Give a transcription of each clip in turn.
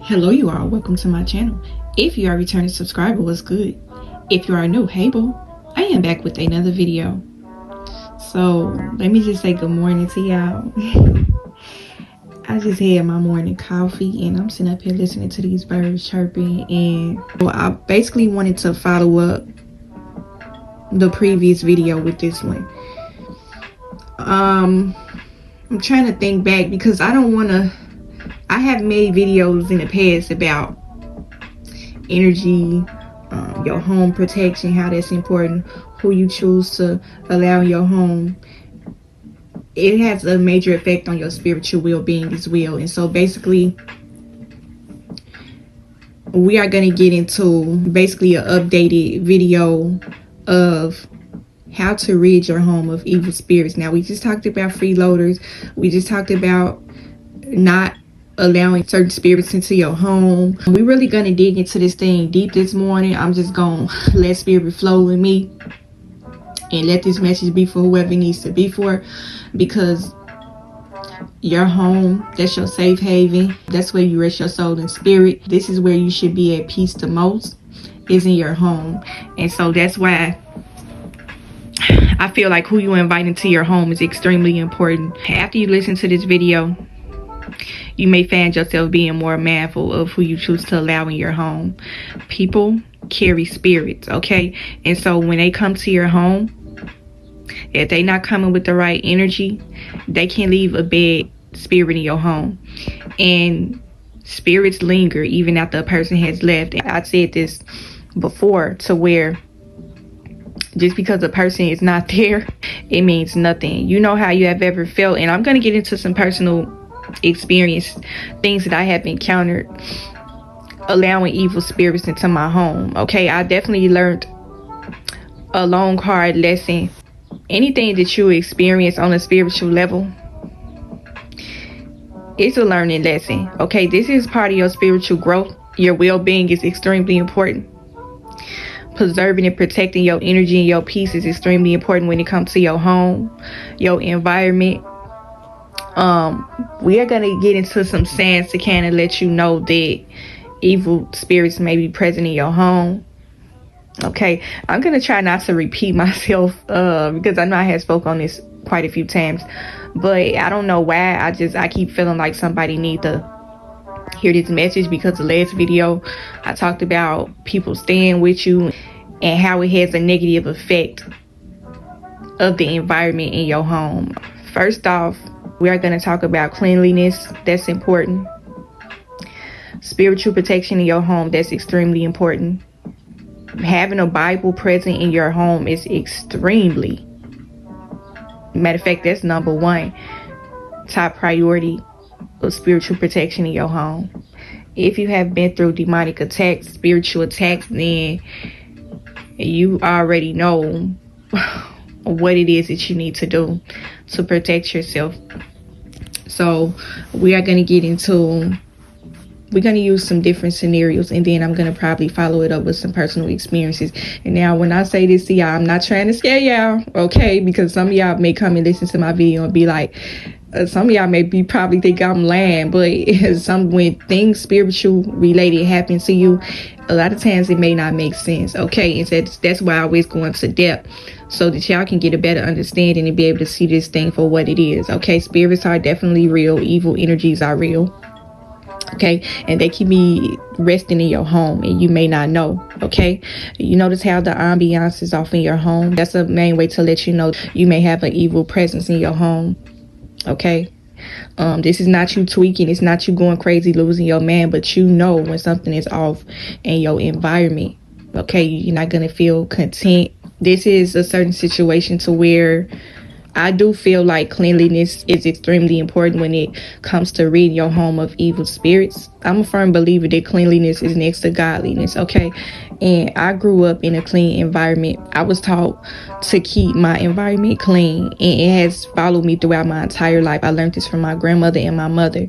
Hello you all, welcome to my channel. If you are a returning subscriber, what's good? If you are new, hey boo, I am back with another video. So let me just say good morning to y'all. I just had my morning coffee and I'm sitting up here listening to these birds chirping, and I basically wanted to follow up the previous video with this one. I'm trying to think back because I have made videos in the past about energy, your home protection, how that's important, who you choose to allow in your home. It has a major effect on your spiritual well-being as well. And so basically we are going to get into basically an updated video of how to rid your home of evil spirits. Now, we just talked about freeloaders. We just talked about not allowing certain spirits into your home. We're really gonna dig into this thing deep this morning. I'm just gonna let spirit flow with me and let this message be for whoever it needs to be for, because your home, that's your safe haven. That's where you rest your soul and spirit. This is where you should be at peace the most, is in your home. And so that's why I feel like who you invite into your home is extremely important. After you listen to this video, you may find yourself being more mindful of who you choose to allow in your home. People carry spirits, okay? And so when they come to your home, if they not coming with the right energy, they can leave a bad spirit in your home. And spirits linger even after a person has left. I said this before, to where just because a person is not there, it means nothing. You know how you have ever felt, and I'm going to get into some personal experience, things that I have encountered allowing evil spirits into my home. Okay, I definitely learned a long, hard lesson. Anything that you experience on a spiritual level, it's a learning lesson. Okay, this is part of your spiritual growth. Your well-being is extremely important. Preserving and protecting your energy and your peace is extremely important when it comes to your home, your environment. We are going to get into some signs to kind of let you know that evil spirits may be present in your home. Okay, I'm going to try not to repeat myself because I know I have spoke on this quite a few times, but I don't know why. I keep feeling like somebody need to hear this message, because the last video I talked about people staying with you and how it has a negative effect of the environment in your home. First off, we are going to talk about cleanliness. That's important. Spiritual protection in your home, that's extremely important. Having a Bible present in your home is extremely, matter of fact, that's number one top priority of spiritual protection in your home. If you have been through demonic attacks, spiritual attacks, then you already know what it is that you need to do to protect yourself. So we are going to get into, we're going to use some different scenarios, and then I'm going to probably follow it up with some personal experiences. And now when I say this to y'all, I'm not trying to scare y'all, okay? Because some of y'all may come and listen to my video and be like, some of y'all may be probably think I'm lying, but when things spiritual related happen to you, a lot of times it may not make sense, okay? And that's why I always go into depth, so that y'all can get a better understanding and be able to see this thing for what it is, okay? Spirits are definitely real. Evil energies are real, okay? And they can be resting in your home and you may not know, okay? You notice how the ambiance is off in your home? That's a main way to let you know you may have an evil presence in your home, okay? This is not you tweaking. It's not you going crazy, losing your man, but you know when something is off in your environment, okay? You're not going to feel content. This is a certain situation to where I do feel like cleanliness is extremely important when it comes to ridding your home of evil spirits. I'm a firm believer that cleanliness is next to godliness, okay? And I grew up in a clean environment. I was taught to keep my environment clean, and it has followed me throughout my entire life. I learned this from my grandmother and my mother.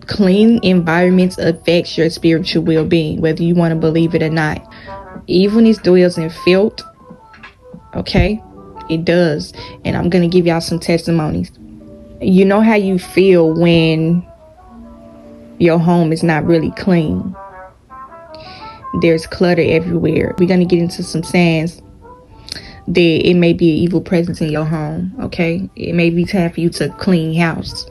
Clean environments affects your spiritual well-being, whether you want to believe it or not. Evilness dwells in filth, okay? It does. And I'm going to give y'all some testimonies. You know how you feel when your home is not really clean. There's clutter everywhere. We're going to get into some signs that it may be an evil presence in your home. Okay, it may be time for you to clean house.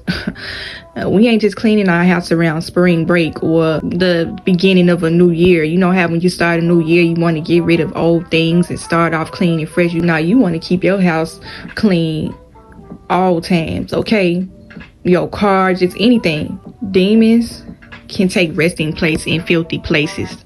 We ain't just cleaning our house around spring break or the beginning of a new year. You know how when you start a new year, you want to get rid of old things and start off clean and fresh. You want to keep your house clean all times. Okay, your car, just anything. Demons can take resting place in filthy places.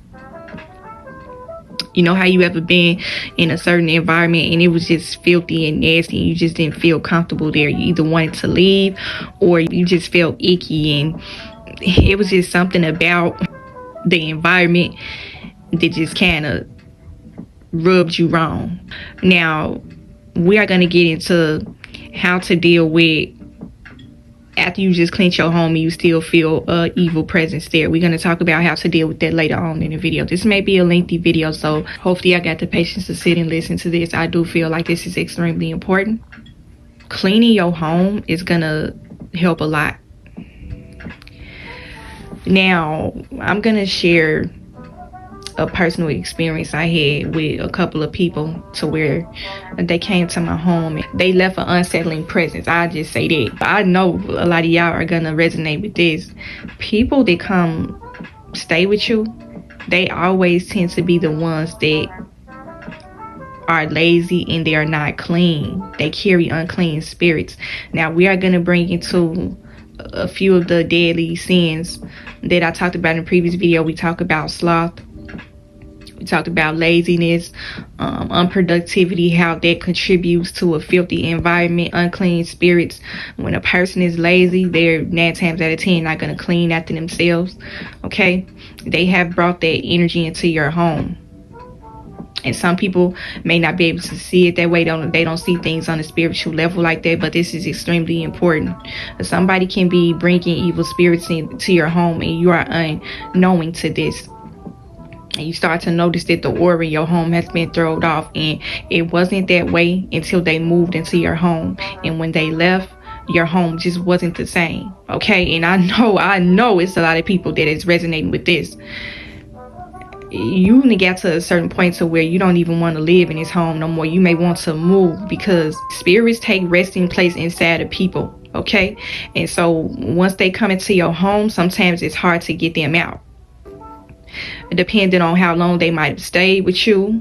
You know how you ever been in a certain environment and it was just filthy and nasty and you just didn't feel comfortable there. You either wanted to leave or you just felt icky, and it was just something about the environment that just kind of rubbed you wrong. Now, we are going to get into how to deal with after you just cleanse your home and you still feel evil presence there. We're going to talk about how to deal with that later on in the video. This may be a lengthy video, so hopefully I got the patience to sit and listen to this. I do feel like this is extremely important. Cleaning your home is going to help a lot. Now, I'm going to share a personal experience I had with a couple of people to where they came to my home and they left an unsettling presence. I just say that. I know a lot of y'all are gonna resonate with this. People that come stay with you, they always tend to be the ones that are lazy and they are not clean. They carry unclean spirits. Now, we are gonna bring into a few of the deadly sins that I talked about in the previous video. We talked about sloth. We talked about laziness, unproductivity, how that contributes to a filthy environment, unclean spirits. When a person is lazy, they're 9 times out of 10 not going to clean after themselves. Okay, they have brought that energy into your home. And some people may not be able to see it that way. They don't see things on a spiritual level like that. But this is extremely important. Somebody can be bringing evil spirits into your home and you are unknowing to this. And you start to notice that the aura in your home has been thrown off, and it wasn't that way until they moved into your home. And when they left, your home just wasn't the same. Okay, and I know it's a lot of people that is resonating with this. You get to a certain point to where you don't even want to live in this home no more. You may want to move because spirits take resting place inside of people. Okay, and so once they come into your home, sometimes it's hard to get them out. Depending on how long they might have stayed with you,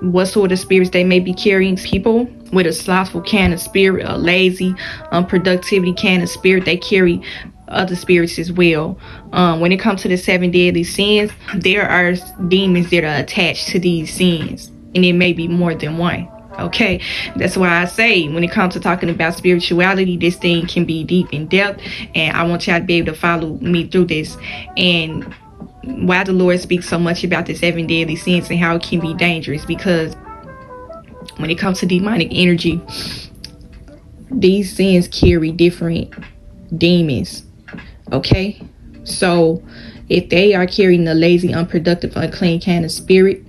what sort of spirits they may be carrying. People with a slothful kind of spirit, a lazy, unproductivity kind of spirit, they carry other spirits as well. When it comes to the 7 deadly sins, there are demons that are attached to these sins, and it may be more than one. Okay, that's why I say when it comes to talking about spirituality, this thing can be deep in depth, and I want y'all to be able to follow me through this. And why the Lord speaks so much about the 7 deadly sins and how it can be dangerous, because when it comes to demonic energy, these sins carry different demons. Okay, so if they are carrying a lazy, unproductive, unclean kind of spirit,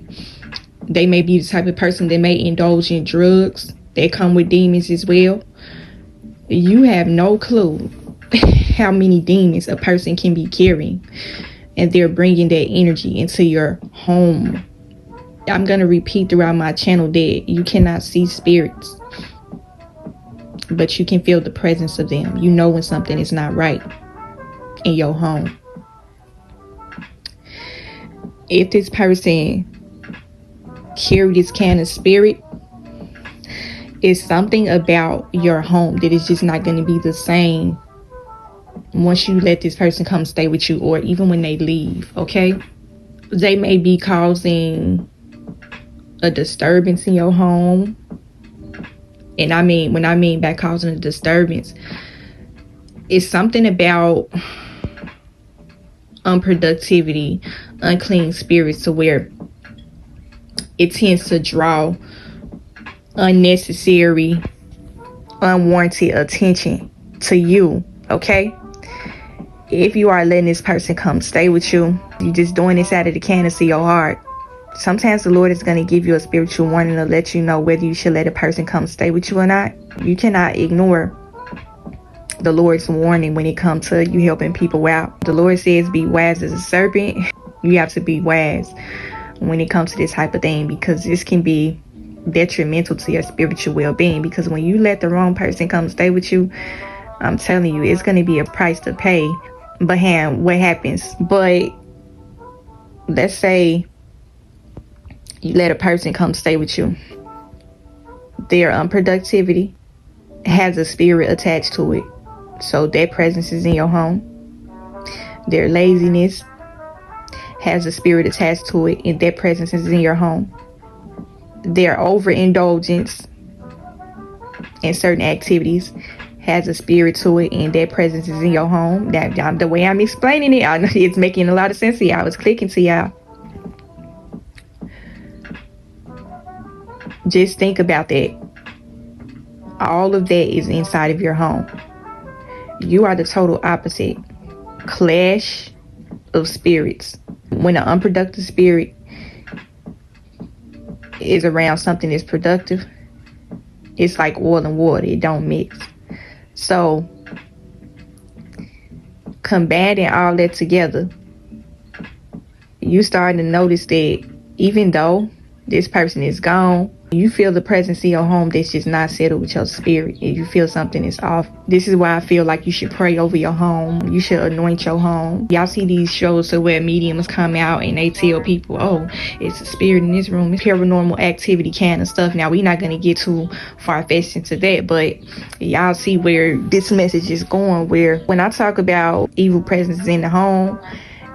they may be the type of person that may indulge in drugs. They come with demons as well. You have no clue how many demons a person can be carrying, and they're bringing that energy into your home. I'm going to repeat throughout my channel that you cannot see spirits, but you can feel the presence of them. You know when something is not right in your home. If this person carry this kind of spirit, it's something about your home that is just not going to be the same once you let this person come stay with you, or even when they leave. Okay, they may be causing a disturbance in your home. And when I mean by causing a disturbance, it's something about unproductivity, unclean spirits, to where it tends to draw unnecessary, unwarranted attention to you. Okay, if you are letting this person come stay with you, you're just doing this out of the kindness of your heart. Sometimes the Lord is going to give you a spiritual warning to let you know whether you should let a person come stay with you or not. You cannot ignore the Lord's warning when it comes to you helping people out. The Lord says be wise as a serpent. You have to be wise when it comes to this type of thing, because this can be detrimental to your spiritual well-being. Because when you let the wrong person come stay with you, I'm telling you, it's going to be a price to pay behind what happens. But let's say you let a person come stay with you. Their unproductivity has a spirit attached to it. So their presence is in your home. Their laziness has a spirit attached to it, and their presence is in your home. Their overindulgence in certain activities has a spirit to it, and their presence is in your home. That the way I'm explaining it, I know it's making a lot of sense to y'all. It's clicking to y'all. Just think about that. All of that is inside of your home. You are the total opposite. Clash of spirits. When an unproductive spirit is around something that's productive, it's like oil and water. It don't mix. So combating all that together, you starting to notice that even though this person is gone, you feel the presence in your home that's just not settled with your spirit, and you feel something is off. This is why I feel like you should pray over your home. You should anoint your home. Y'all see these shows where mediums come out and they tell people, oh, it's a spirit in this room. It's paranormal activity kind of stuff. Now, we're not going to get too far-fetched into that, but y'all see where this message is going, where when I talk about evil presences in the home,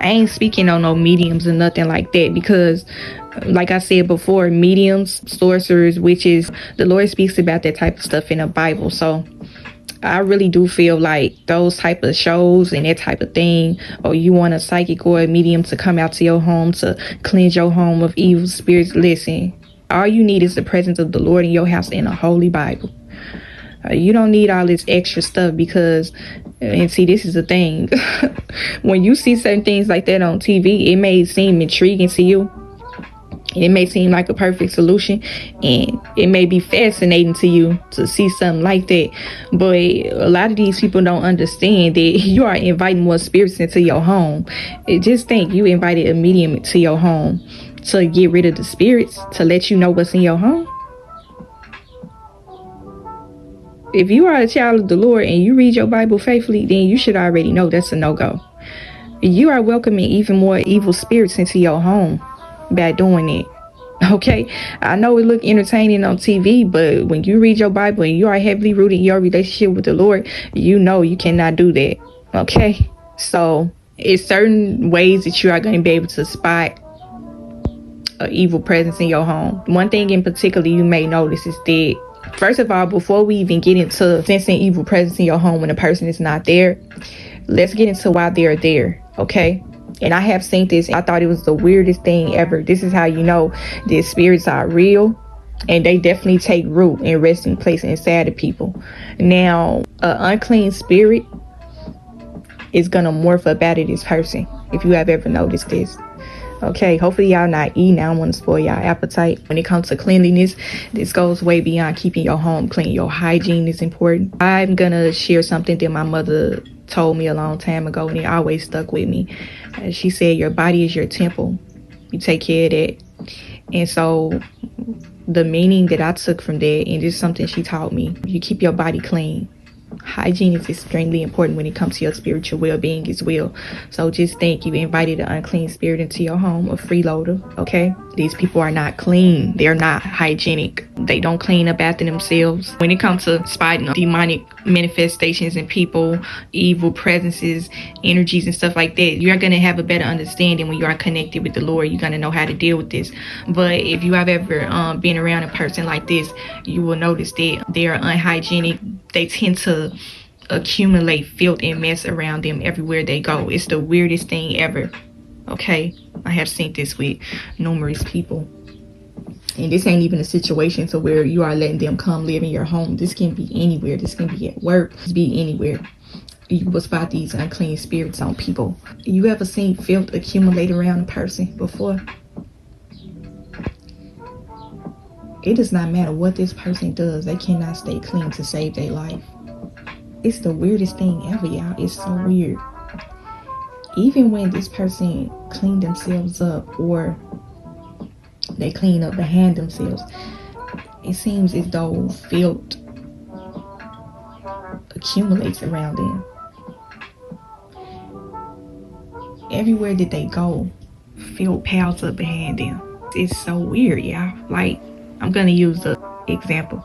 I ain't speaking on no mediums or nothing like that, because like I said before, mediums, sorcerers, witches, the Lord speaks about that type of stuff in the Bible. So I really do feel like those type of shows and that type of thing, or you want a psychic or a medium to come out to your home to cleanse your home of evil spirits, listen, all you need is the presence of the Lord in your house and a holy Bible. You don't need all this extra stuff, because, and see, this is the thing. When you see certain things like that on TV, it may seem intriguing to you. It may seem like a perfect solution, and it may be fascinating to you to see something like that. But a lot of these people don't understand that you are inviting more spirits into your home. Just think, you invited a medium to your home to get rid of the spirits, to let you know what's in your home. If you are a child of the Lord and you read your Bible faithfully, then you should already know that's a no-go. You are welcoming even more evil spirits into your home by doing it. Okay, I know it look entertaining on TV, but when you read your Bible and you are heavily rooted in your relationship with the Lord, you know you cannot do that. Okay, so it's certain ways that you are going to be able to spot an evil presence in your home. One thing in particular you may notice is that, first of all, before we even get into sensing evil presence in your home when a person is not there, let's get into why they're there. Okay. And I have seen this. I thought it was the weirdest thing ever. This is how you know that spirits are real, and they definitely take root and resting place inside of people. Now, an unclean spirit is going to morph up out of this person, if you have ever noticed this. Okay, hopefully y'all not eating. I don't want to spoil y'all appetite. When it comes to cleanliness, this goes way beyond keeping your home clean. Your hygiene is important. I'm going to share something that my mother told me a long time ago, and it always stuck with me. She said, your body is your temple. You take care of that. And so the meaning that I took from that, and this is something she taught me, you keep your body clean. Hygiene is extremely important when it comes to your spiritual well-being as well. So just think, you invited an unclean spirit into your home, a freeloader. Okay, these people are not clean. They're not hygienic. They don't clean up after themselves. When it comes to spotting demonic manifestations in people, evil presences, energies and stuff like that, you're going to have a better understanding when you are connected with the Lord. You're going to know how to deal with this. But if you have ever been around a person like this, you will notice that they are unhygienic. They tend to accumulate filth and mess around them everywhere they go. It's the weirdest thing ever. Okay, I have seen this with numerous people. And this ain't even a situation to where you are letting them come live in your home. This can be anywhere. This can be at work. This can be anywhere. You will spot these unclean spirits on people. You ever seen filth accumulate around a person before? It does not matter what this person does. They cannot stay clean to save their life. It's the weirdest thing ever, y'all. It's so weird. Even when this person cleaned themselves up or they clean up behind themselves, it seems as though filth accumulates around them. Everywhere that they go, filth piles up behind them. It's so weird, y'all. Like, I'm gonna use the example.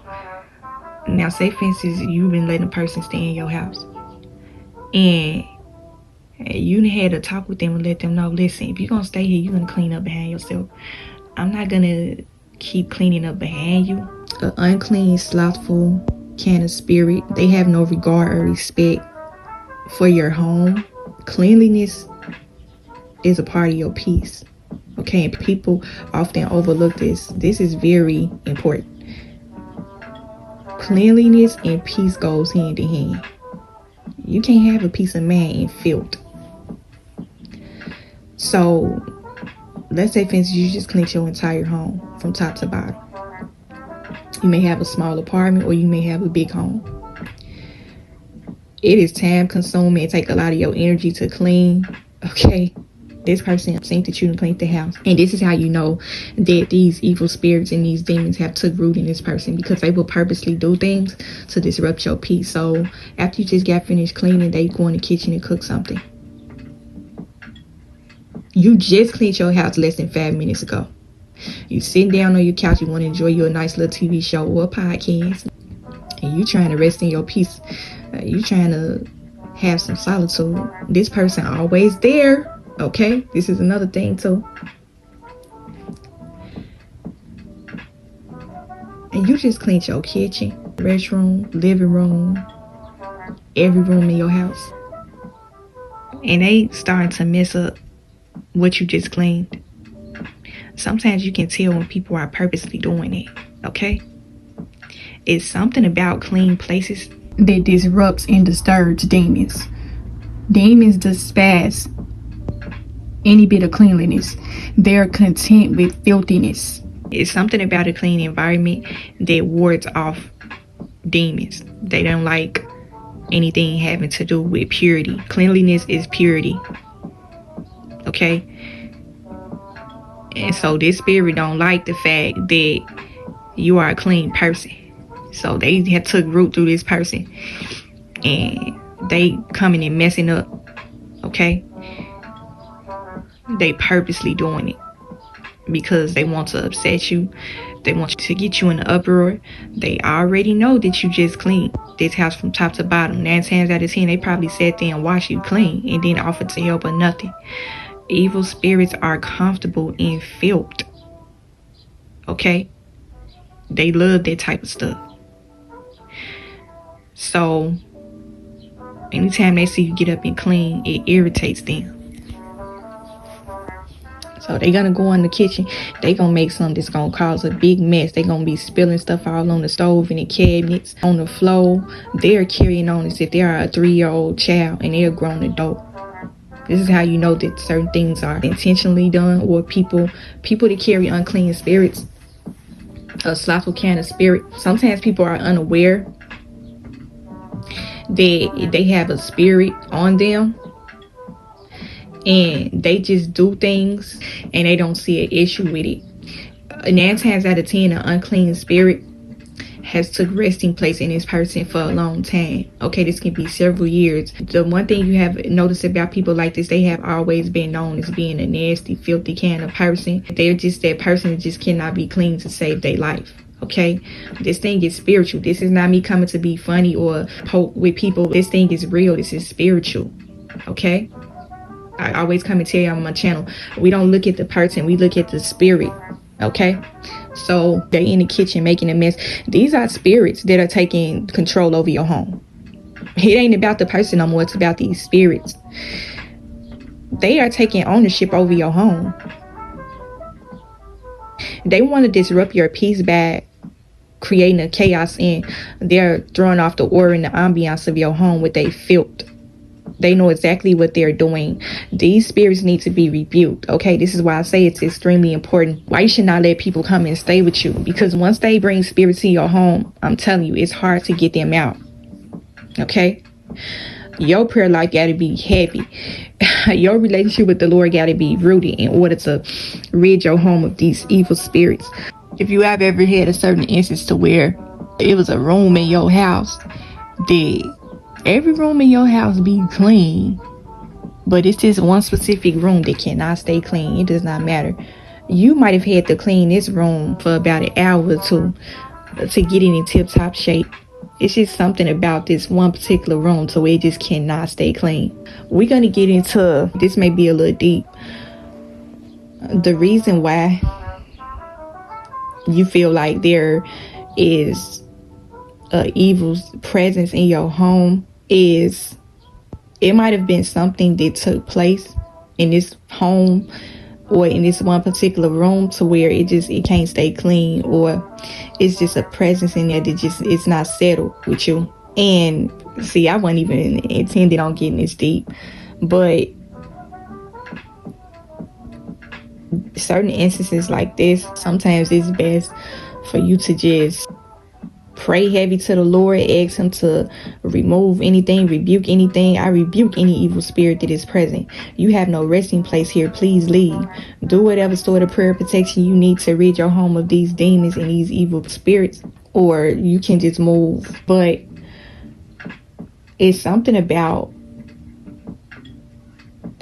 Now, say for instance, you've been letting a person stay in your house, and you had to talk with them and let them know, listen, if you're gonna stay here, you're gonna clean up behind yourself. I'm not gonna keep cleaning up behind you. An unclean, slothful kind of spirit. They have no regard or respect for your home. Cleanliness is a part of your peace. Okay, and people often overlook this. This is very important. Cleanliness and peace goes hand in hand. You can't have a peace of mind in filth. So, let's say for instance, you just clean your entire home from top to bottom. You may have a small apartment or you may have a big home. It is time consuming and take a lot of your energy to clean. Okay, this person think that you done cleaned the house, and this is how you know that these evil spirits and these demons have took root in this person, because they will purposely do things to disrupt your peace. So after you just got finished cleaning, they go in the kitchen and cook something. You just cleaned your house less than 5 minutes ago. You sitting down on your couch, you want to enjoy your nice little TV show or a podcast, and you trying to rest in your peace. You trying to have some solitude. This person always there. Okay, this is another thing too. And you just cleaned your kitchen, restroom, living room, every room in your house, and they starting to mess up what you just cleaned. Sometimes you can tell when people are purposely doing it. Okay, it's something about clean places that disrupts and disturbs demons. Demons despise any bit of cleanliness. They're content with filthiness. It's something about a clean environment that wards off demons. They don't like anything having to do with purity. Cleanliness is purity. Okay? And so this spirit don't like the fact that you are a clean person. So they have took root through this person, and they coming and messing up. Okay? They purposely doing it because they want to upset you. They want to get you in an uproar. They already know that you just clean this house from top to bottom. 9 times out of 10, they probably sat there and watched you clean and then offered to help or nothing. Evil spirits are comfortable in filth. Okay? They love that type of stuff. So, anytime they see you get up and clean, it irritates them. So they're gonna go in the kitchen, they gonna make something that's gonna cause a big mess. They're gonna be spilling stuff all on the stove and the cabinets, on the floor. They're carrying on as if they are a 3-year-old child and they're a grown adult. This is how you know that certain things are intentionally done, or people that carry unclean spirits, a slothful kind of spirit. Sometimes people are unaware that they have a spirit on them, and they just do things and they don't see an issue with it. 9 times out of 10, an unclean spirit has took resting place in this person for a long time. Okay, this can be several years. The one thing you have noticed about people like this, they have always been known as being a nasty, filthy kind of person. They're just that person that just cannot be clean to save their life. Okay, this thing is spiritual. This is not me coming to be funny or poke with people. This thing is real. This is spiritual. Okay, I always come and tell you on my channel, we don't look at the person, we look at the spirit. Okay, so they're in the kitchen making a mess. These are spirits that are taking control over your home. It ain't about the person no more, it's about these spirits. They are taking ownership over your home. They want to disrupt your peace by creating a chaos, and they're throwing off the aura and the ambiance of your home with their filth. They know exactly what they're doing. These spirits need to be rebuked. Okay, this is why I say it's extremely important. Why you should not let people come and stay with you, because once they bring spirits to your home, I'm telling you, it's hard to get them out. Okay, Your prayer life got to be heavy. Your relationship with the Lord got to be rooted in order to rid your home of these evil spirits. If you have ever had a certain instance to where it was a room in your house, that every room in your house be clean, but it's this one specific room that cannot stay clean. It does not matter. You might have had to clean this room for about an hour or two to get it in tip-top shape. It's just something about this one particular room to where it just cannot stay clean. We're going to get into, this may be a little deep, the reason why you feel like there is an evil presence in your home is it might have been something that took place in this home or in this one particular room to where it can't stay clean, or it's just a presence in there that just it's not settled with you. And see, I wasn't even intended on getting this deep, but certain instances like this, sometimes it's best for you to just pray heavy to the Lord, ask him to remove anything, rebuke anything. I rebuke any evil spirit that is present. You have no resting place here. Please leave. Do whatever sort of prayer protection you need to rid your home of these demons and these evil spirits, or you can just move. But it's something about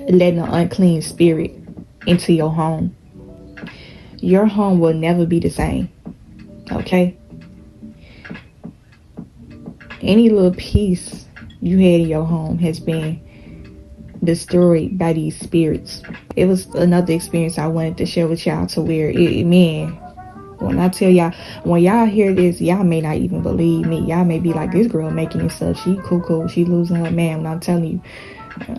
letting an unclean spirit into your home. Your home will never be the same. Okay? Any little piece you had in your home has been destroyed by these spirits. It was another experience I wanted to share with y'all to where when I tell y'all, when y'all hear this, y'all may not even believe me. Y'all may be like, this girl making this up. She cuckoo. She losing her man. When I'm telling you,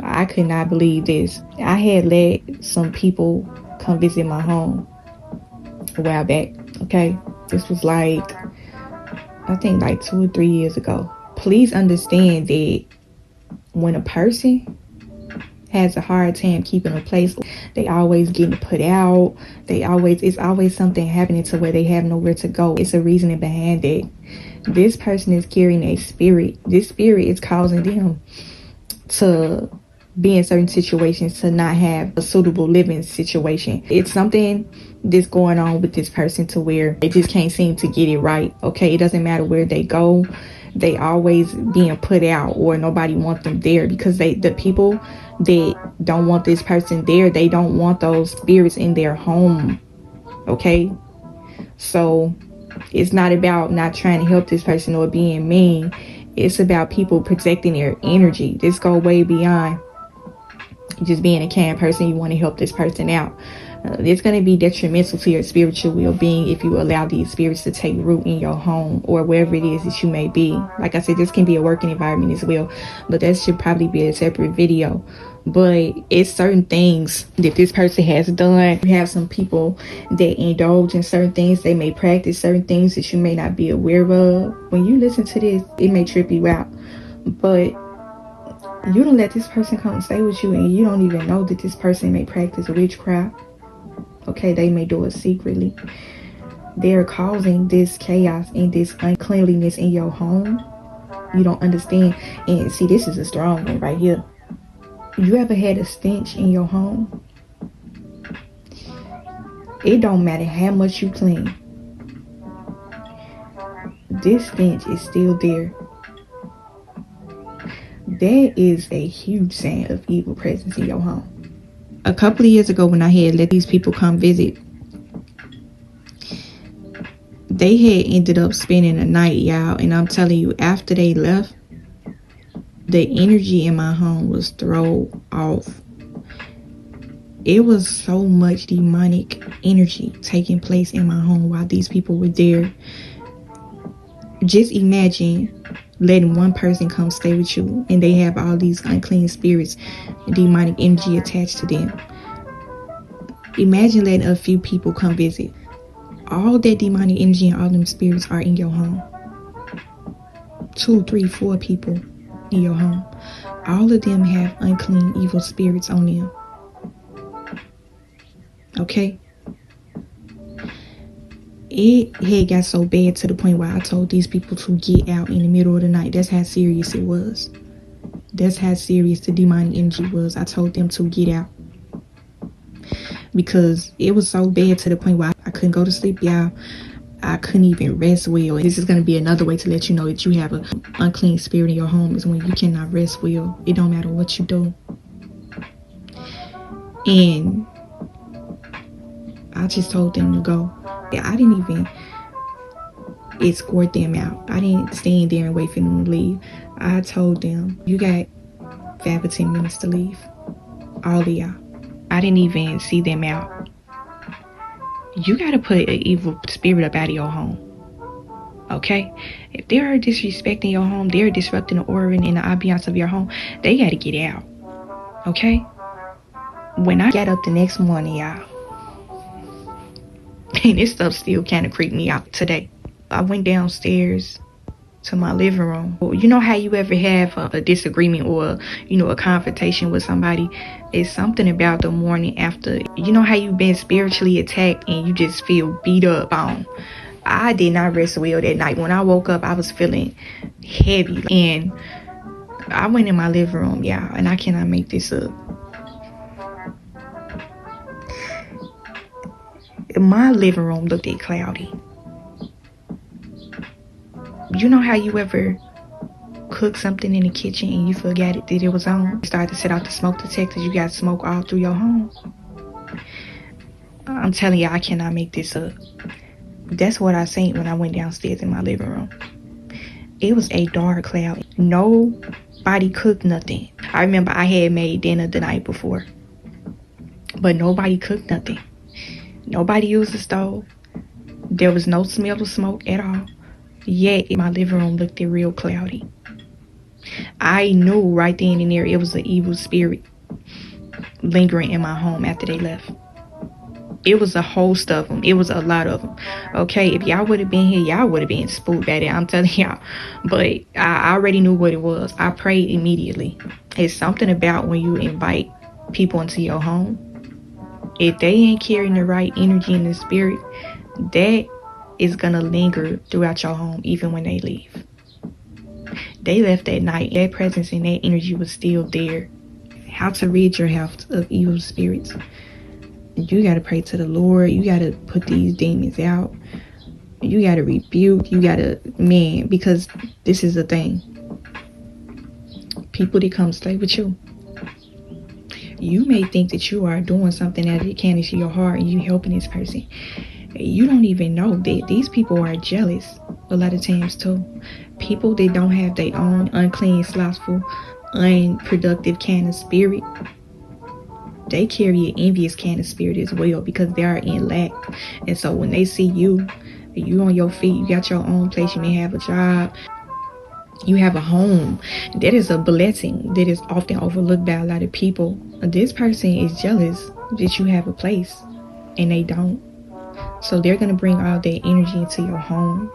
I could not believe this. I had let some people come visit my home a while back. Okay? This was like, I think like 2 or 3 years ago. Please understand that when a person has a hard time keeping a place, they always getting put out. It's always something happening to where they have nowhere to go. It's a reasoning behind it. This person is carrying a spirit. This spirit is causing them to be in certain situations, to not have a suitable living situation. It's something that's going on with this person to where they just can't seem to get it right. Okay, it doesn't matter where they go, they always being put out, or nobody wants them there, because the people that don't want this person there, they don't want those spirits in their home. Okay, so it's not about not trying to help this person or being mean. It's about people protecting their energy. This go way beyond just being a kind person. You want to help this person out. It's going to be detrimental to your spiritual well-being if you allow these spirits to take root in your home or wherever it is that you may be. Like I said, this can be a working environment as well, but that should probably be a separate video. But it's certain things that this person has done. You have some people that indulge in certain things. They may practice certain things that you may not be aware of. When you listen to this, it may trip you out, but you don't let this person come and stay with you, and you don't even know that this person may practice witchcraft. Okay, they may do it secretly. They're causing this chaos and this uncleanliness in your home. You don't understand. And see, this is a strong one right here. You ever had a stench in your home? It don't matter how much you clean. This stench is still there. That is a huge sign of evil presence in your home. A couple of years ago, when I had let these people come visit, they had ended up spending the night, y'all. And I'm telling you, after they left, the energy in my home was thrown off. It was so much demonic energy taking place in my home while these people were there. Just imagine letting one person come stay with you and they have all these unclean spirits and demonic energy attached to them. Imagine letting a few people come visit. All that demonic energy and all them spirits are in your home. 2, 3, 4 people in your home. All of them have unclean evil spirits on them. Okay? It had got so bad to the point where I told these people to get out in the middle of the night. That's how serious it was. That's how serious the demonic energy was. I told them to get out because it was so bad to the point where I couldn't go to sleep, y'all. I couldn't even rest well. This is going to be another way to let you know that you have an unclean spirit in your home, is when you cannot rest well. It don't matter what you do. And I just told them to go. I didn't even escort them out. I didn't stand there and wait for them to leave. I told them, you got 5 or 10 minutes to leave. All of y'all. I didn't even see them out. You got to put an evil spirit up out of your home. Okay? If they are disrespecting your home, they're disrupting the aura and the ambiance of your home, they got to get out. Okay? When I got up the next morning, y'all, and this stuff still kind of creeped me out today. I went downstairs to my living room. You know how you ever have a disagreement or, a confrontation with somebody? It's something about the morning after. You know how you've been spiritually attacked and you just feel beat up on. I did not rest well that night. When I woke up, I was feeling heavy. And I went in my living room, y'all, and I cannot make this up. My living room looked cloudy. You know how you ever cook something in the kitchen and you forgot that it was on? You started to set out the smoke detectors. You got smoke all through your home. I'm telling you, I cannot make this up. That's what I seen when I went downstairs in my living room. It was a dark cloud. Nobody cooked nothing. I remember I had made dinner the night before, but nobody cooked nothing. Nobody used the stove. There was no smell of smoke at all. Yet my living room looked real cloudy. I knew right then and there it was an evil spirit lingering in my home after they left. It was a host of them. It was a lot of them. Okay, if y'all would have been here, y'all would have been spooked by that. I'm telling y'all. But I already knew what it was. I prayed immediately. It's something about when you invite people into your home. If they ain't carrying the right energy in the spirit, that is going to linger throughout your home even when they leave. They left that night. That presence and that energy was still there. How to rid your house of evil spirits. You got to pray to the Lord. You got to put these demons out. You got to rebuke. You got to, because this is the thing. People that come stay with you. You may think that you are doing something out of the kindness of your heart and you helping this person. You don't even know that these people are jealous a lot of times too. People that don't have their own unclean, slothful, unproductive kind of spirit, they carry an envious kind of spirit as well because they are in lack. And so when they see you on your feet, you got your own place, you may have a job, you have a home, that is a blessing that is often overlooked by a lot of people. This person is jealous that you have a place and they don't. So they're going to bring all their energy into your home.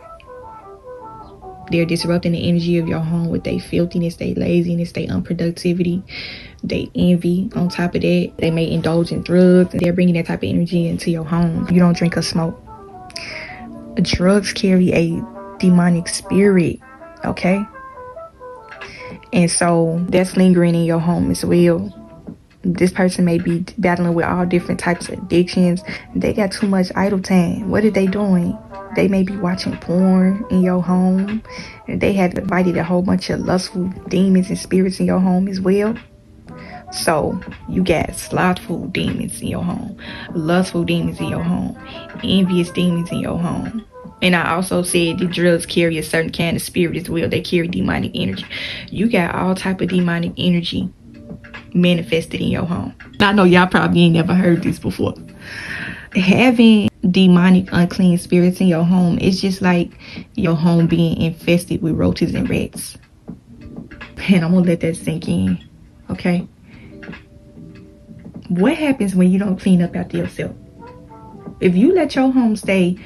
They're disrupting the energy of your home with their filthiness, their laziness, their unproductivity, their envy. On top of that, they may indulge in drugs and they're bringing that type of energy into your home. You don't drink or smoke. Drugs carry a demonic spirit, okay? And so that's lingering in your home as well. This person may be battling with all different types of addictions. They got too much idle time. What are they doing? They may be watching porn in your home. They have invited a whole bunch of lustful demons and spirits in your home as well. So you got slothful demons in your home, lustful demons in your home, envious demons in your home. And I also said the drugs carry a certain kind of spirit as well. They carry demonic energy. You got all type of demonic energy manifested in your home. I know y'all probably ain't never heard this before. Having demonic unclean spirits in your home is just like your home being infested with roaches and rats. And I'm gonna let that sink in. Okay? What happens when you don't clean up after yourself? If you let your home stay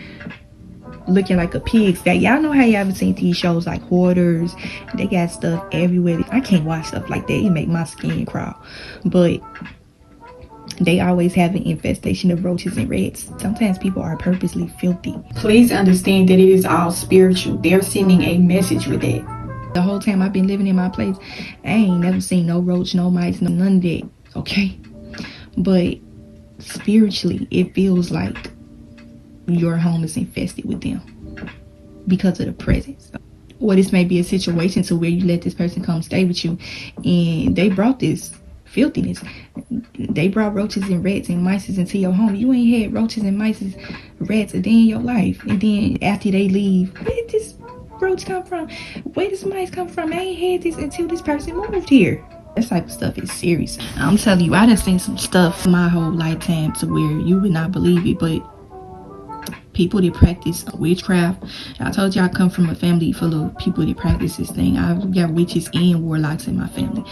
looking like a pigsty, y'all know how y'all ever seen these shows like Hoarders? They got stuff everywhere. I can't watch stuff like that. It make my skin crawl. But they always have an infestation of roaches and rats. Sometimes people are purposely filthy. Please understand that it is all spiritual. They're sending a message with that. The whole time I've been living in my place, I ain't never seen no roach, no mice, no none of that, okay? But spiritually, it feels like your home is infested with them because of the presence. Or this may be a situation to where you let this person come stay with you and they brought this filthiness. They brought roaches and rats and mice into your home. You ain't had roaches and mice, rats a day in your life. And then after they leave, where did this roach come from? Where does mice come from? I ain't had this until this person moved here. That type of stuff is serious. I'm telling you, I done seen some stuff my whole lifetime to where you would not believe it, but people that practice witchcraft. I told you I come from a family full of people that practice this thing. I've got witches and warlocks in my family,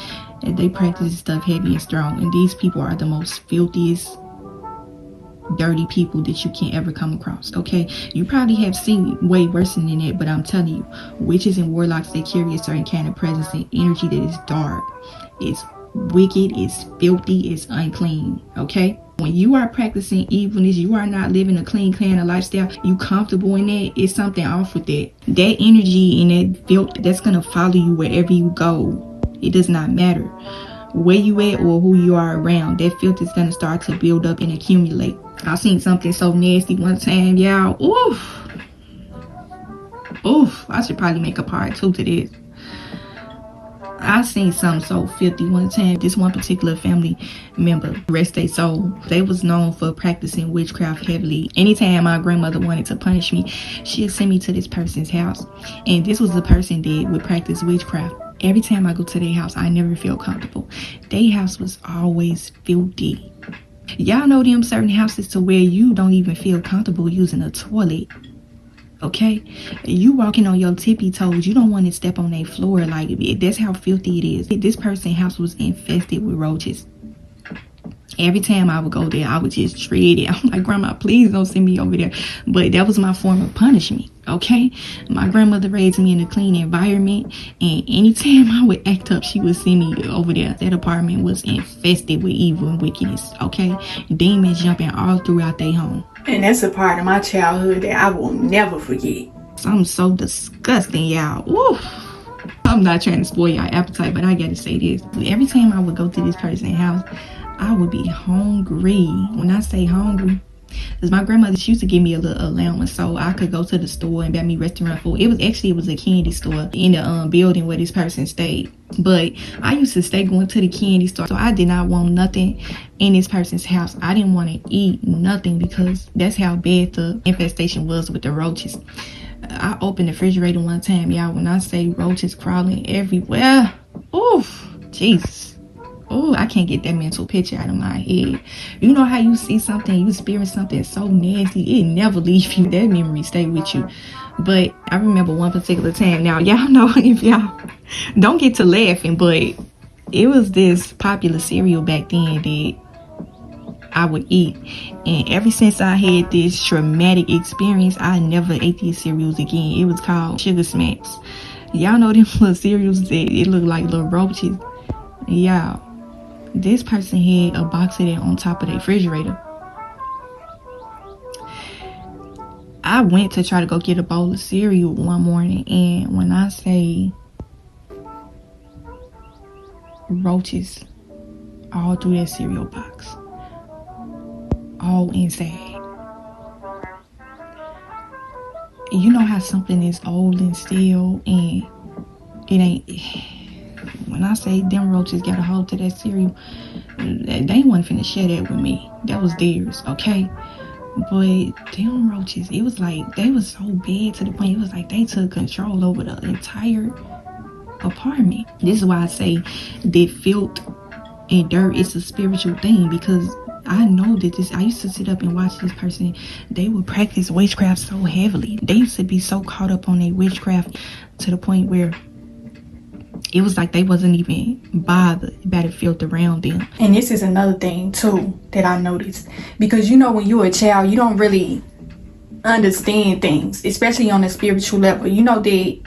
and they practice this stuff heavy and strong. And these people are the most filthiest, dirty people that you can ever come across. Okay, you probably have seen way worse than that, but I'm telling you, witches and warlocks, they carry a certain kind of presence and energy that is dark. It's wicked, it's filthy, it's unclean. Okay, when you are practicing evilness, you are not living a clean kind of lifestyle, you comfortable in that, it's something off with that. That energy and that filth, that's gonna follow you wherever you go. It does not matter where you at or who you are around. That filth is gonna start to build up and accumulate. I seen something so nasty one time, y'all. Oof, I should probably make a part 2 to this. I seen something so filthy one time. This one particular family member, rest their soul, they was known for practicing witchcraft heavily. Anytime my grandmother wanted to punish me, she'd send me to this person's house. And this was the person that would practice witchcraft. Every time I go to their house, I never feel comfortable. Their house was always filthy. Y'all know them certain houses to where you don't even feel comfortable using a toilet. Okay, you walking on your tippy toes, you don't want to step on their floor. Like, that's how filthy it is. This person's house was infested with roaches. Every time I would go there, I would just tread it. I'm like, Grandma, please don't send me over there. But that was my form of punishment. Okay, my grandmother raised me in a clean environment, and anytime I would act up, she would send me over there. That apartment was infested with evil and wickedness. Okay, demons jumping all throughout their home. And that's a part of my childhood that I will never forget. Something so disgusting, y'all. Woo. I'm not trying to spoil y'all appetite, but I gotta say this. Every time I would go to this person's house, I would be hungry. When I say hungry, because my grandmother, she used to give me a little allowance so I could go to the store and buy me restaurant food. It was a candy store in the building where this person stayed. But I used to stay going to the candy store, so I did not want nothing in this person's house. I didn't want to eat nothing because that's how bad the infestation was with the roaches. I opened the refrigerator one time, y'all. When I say roaches crawling everywhere, oof, Jesus. Oh, I can't get that mental picture out of my head. You know how you see something, you experience something so nasty, it never leaves you. That memory stay with you. But I remember one particular time. Now, y'all know, if y'all don't get to laughing, but it was this popular cereal back then that I would eat. And ever since I had this traumatic experience, I never ate these cereals again. It was called Sugar Smacks. Y'all know them little cereals that it looked like little roaches. Y'all, this person had a box of that on top of the refrigerator. I went to try to go get a bowl of cereal one morning, and when I say roaches all through that cereal box, all inside. You know how something is old and stale and it ain't. When I say them roaches got a hold to that cereal, they wasn't finna share that with me. That was theirs, okay? But them roaches, it was like they was so bad to the point it was like they took control over the entire apartment. This is why I say that filth and dirt is a spiritual thing, because I know that I used to sit up and watch this person. They would practice witchcraft so heavily. They used to be so caught up on their witchcraft to the point where it was like they wasn't even bothered by the filth around them. And this is another thing too that I noticed, because you know, when you're a child, you don't really understand things, especially on a spiritual level. You know that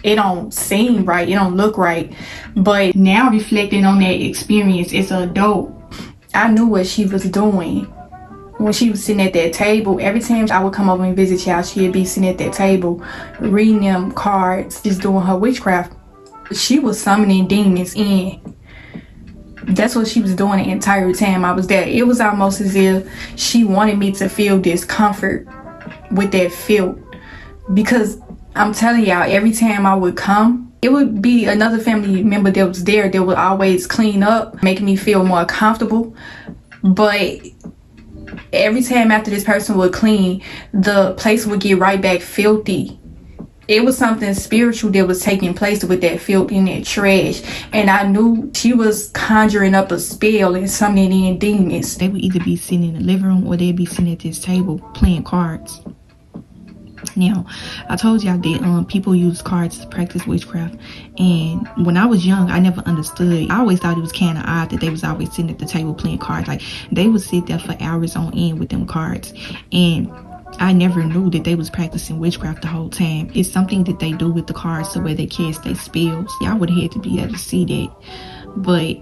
it don't seem right, it don't look right. But now, reflecting on that experience as an adult, I knew what she was doing when she was sitting at that table, every time I would come over and visit y'all, she'd be sitting at that table reading them cards, just doing her witchcraft. She was summoning demons in. That's what she was doing the entire time I was there. It was almost as if she wanted me to feel discomfort with that filth, because I'm telling y'all, every time I would come, it would be another family member that was there that would always clean up, making me feel more comfortable. But every time after this person would clean, the place would get right back filthy. It was something spiritual that was taking place with that filth and that trash. And I knew she was conjuring up a spell and summoning in demons. They would either be sitting in the living room or they'd be sitting at this table playing cards. Now, I told y'all that people use cards to practice witchcraft, and when I was young, I never understood. I always thought it was kind of odd that they was always sitting at the table playing cards. Like, they would sit there for hours on end with them cards, and I never knew that they was practicing witchcraft the whole time. It's something that they do with the cards to where they cast their spells. Y'all would have had to be able to see that, but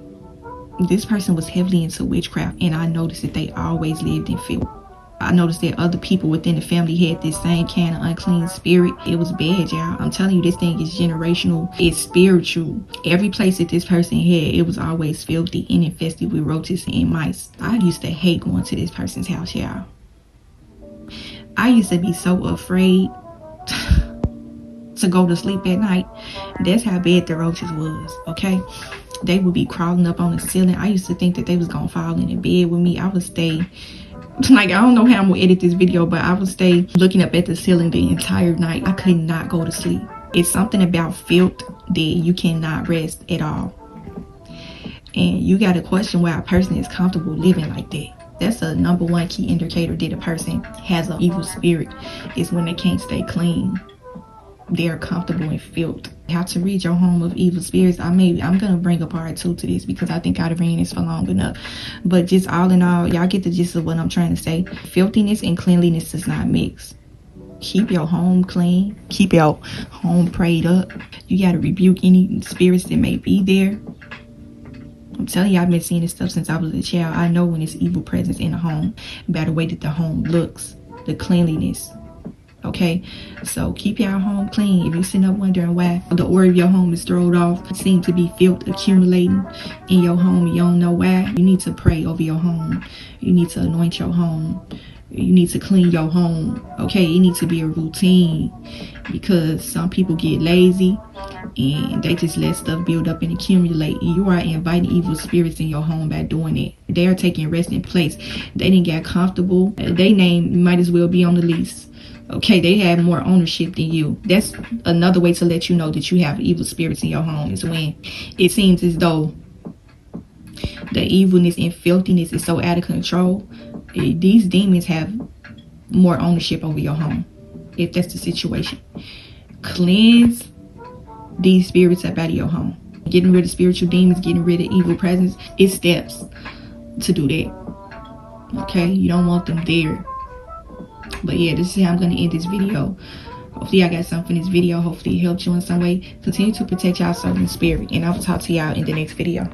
this person was heavily into witchcraft, and I noticed that they always lived in filth. I noticed that other people within the family had this same kind of unclean spirit. It was bad, y'all. I'm telling you, this thing is generational. It's spiritual. Every place that this person had, it was always filthy and infested with roaches and mice. I used to hate going to this person's house, y'all. I used to be so afraid to go to sleep at night. That's how bad the roaches was, okay? They would be crawling up on the ceiling. I used to think that they was gonna fall in the bed with me. I would stay, like, I don't know how I'm gonna edit this video, but I would stay looking up at the ceiling the entire night. I could not go to sleep. It's something about filth that you cannot rest at all. And you gotta question why a person is comfortable living like that. That's a number one key indicator that a person has an evil spirit, is when they can't stay clean. They're comfortable in filth. How to rid your home of evil spirits. I'm gonna bring a part 2 to this, because I think I've ran this for long enough. But just all in all, y'all get the gist of what I'm trying to say. Filthiness and cleanliness does not mix. Keep your home clean. Keep your home prayed up. You gotta rebuke any spirits that may be there. I'm telling you, I've been seeing this stuff since I was a child. I know when it's evil presence in the home by the way that the home looks, the cleanliness. Okay, so keep your home clean. If you're sitting up wondering why the aura of your home is thrown off, it seems to be filth accumulating in your home, you don't know why, you need to pray over your home. You need to anoint your home. You need to clean your home. Okay, it needs to be a routine, because some people get lazy and they just let stuff build up and accumulate. You are inviting evil spirits in your home by doing it. They are taking resting place. They didn't get comfortable. Their name might as well be on the lease. Okay, they have more ownership than you. That's another way to let you know that you have evil spirits in your home, is when it seems as though the evilness and filthiness is so out of control. These demons have more ownership over your home, if that's the situation. Cleanse these spirits up out of your home. Getting rid of spiritual demons, getting rid of evil presence, it's steps to do that. Okay, you don't want them there. But yeah, this is how I'm going to end this video. Hopefully I got something from this video. Hopefully it helped you in some way. Continue to protect y'all soul and spirit, and I will talk to y'all in the next video.